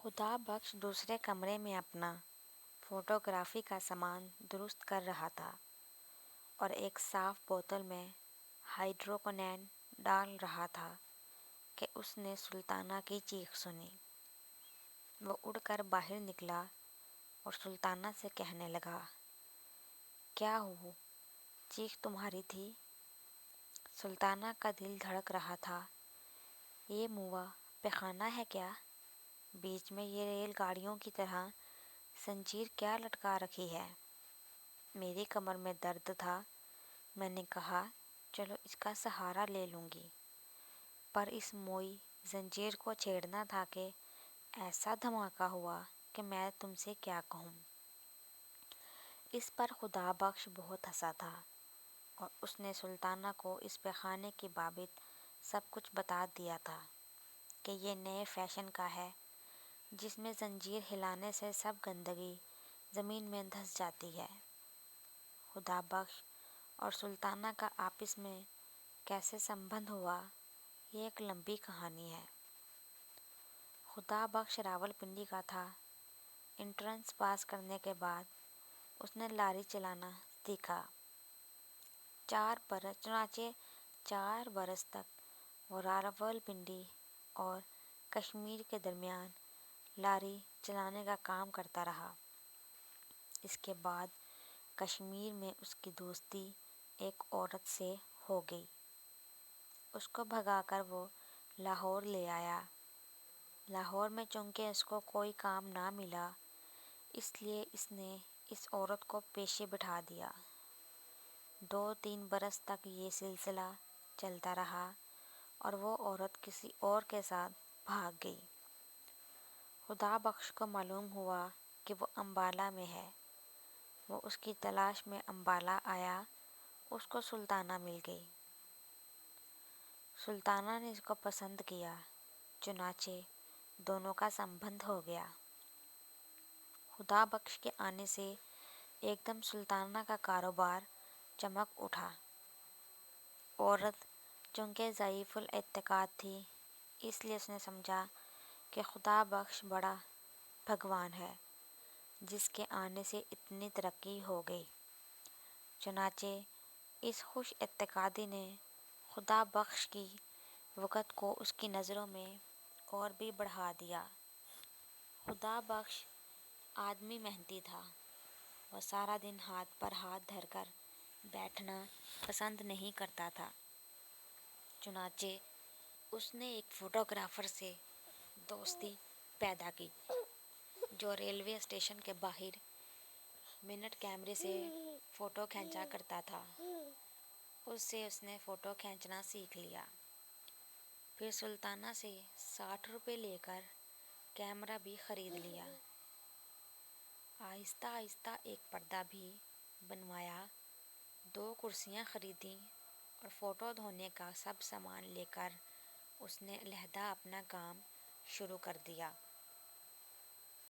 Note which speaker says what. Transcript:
Speaker 1: خدا بخش دوسرے کمرے میں اپنا فوٹوگرافی کا سامان درست کر رہا تھا اور ایک صاف بوتل میں ہائیڈروکونین ڈال رہا تھا کہ اس نے سلطانہ کی چیخ سنی۔ وہ اڑ کر باہر نکلا اور سلطانہ سے کہنے لگا، کیا ہو؟ چیخ تمہاری تھی؟ سلطانہ کا دل دھڑک رہا تھا۔ یہ موا پخانہ ہے کیا؟ بیچ میں یہ ریل گاڑیوں کی طرح زنجیر کیا لٹکا رکھی ہے؟ میری کمر میں درد تھا، میں نے کہا چلو اس کا سہارا لے لوں گی، پر اس موئی زنجیر کو چھیڑنا تھا کہ ایسا دھماکہ ہوا کہ میں تم سے کیا کہوں۔ اس پر خدا بخش بہت ہنسا تھا اور اس نے سلطانہ کو اس پخانے کی بابت سب کچھ بتا دیا تھا کہ یہ نئے فیشن کا ہے جس میں زنجیر ہلانے سے سب گندگی زمین میں دھس جاتی ہے۔ خدا بخش اور سلطانہ کا آپس میں کیسے سمبندھ ہوا، یہ ایک لمبی کہانی ہے۔ خدا بخش راولپنڈی کا تھا۔ انٹرنس پاس کرنے کے بعد اس نے لاری چلانا سیکھا۔ چنانچہ 4 برس تک وہ راولپنڈی اور کشمیر کے درمیان لاری چلانے کا کام کرتا رہا۔ اس کے بعد کشمیر میں اس کی دوستی ایک عورت سے ہو گئی۔ اس کو بھگا کر وہ لاہور لے آیا۔ لاہور میں چونکہ اس کو کوئی کام نہ ملا، اس لیے اس نے اس عورت کو پیچھے بٹھا دیا۔ 2-3 برس تک یہ سلسلہ چلتا رہا اور وہ عورت کسی اور کے ساتھ بھاگ گئی۔ خدا بخش کو معلوم ہوا کہ وہ امبالہ میں ہے۔ وہ اس کی تلاش میں امبالہ آیا، اس کو سلطانہ مل گئی۔ سلطانہ نے اس کو پسند کیا، چنانچہ دونوں کا سمبندھ ہو گیا۔ خدا بخش کے آنے سے ایک دم سلطانہ کا کاروبار چمک اٹھا۔ عورت چونکہ ضعیف الاعتقاد تھی، اس لیے اس نے سمجھا کہ خدا بخش بڑا بھگوان ہے جس کے آنے سے اتنی ترقی ہو گئی۔ چنانچہ اس خوش اعتقادی نے خدا بخش کی وقت کو اس کی نظروں میں اور بھی بڑھا دیا۔ خدا بخش آدمی محنتی تھا۔ وہ سارا دن ہاتھ پر ہاتھ دھر کر بیٹھنا پسند نہیں کرتا تھا۔ چنانچہ اس نے ایک فوٹوگرافر سے دوستی پیدا کی جو ریلوے اسٹیشن کے باہر منٹ کیمرے سے فوٹو کھینچا کرتا تھا۔ اس سے اس نے فوٹو کھینچنا سیکھ لیا۔ پھر سلطانہ سے 60 روپے لے کر کیمرہ بھی خرید لیا۔ آہستہ آہستہ ایک پردہ بھی بنوایا، 2 کرسیاں خریدیں اور فوٹو دھونے کا سب سامان لے کر اس نے علیحدہ اپنا کام شروع کر دیا۔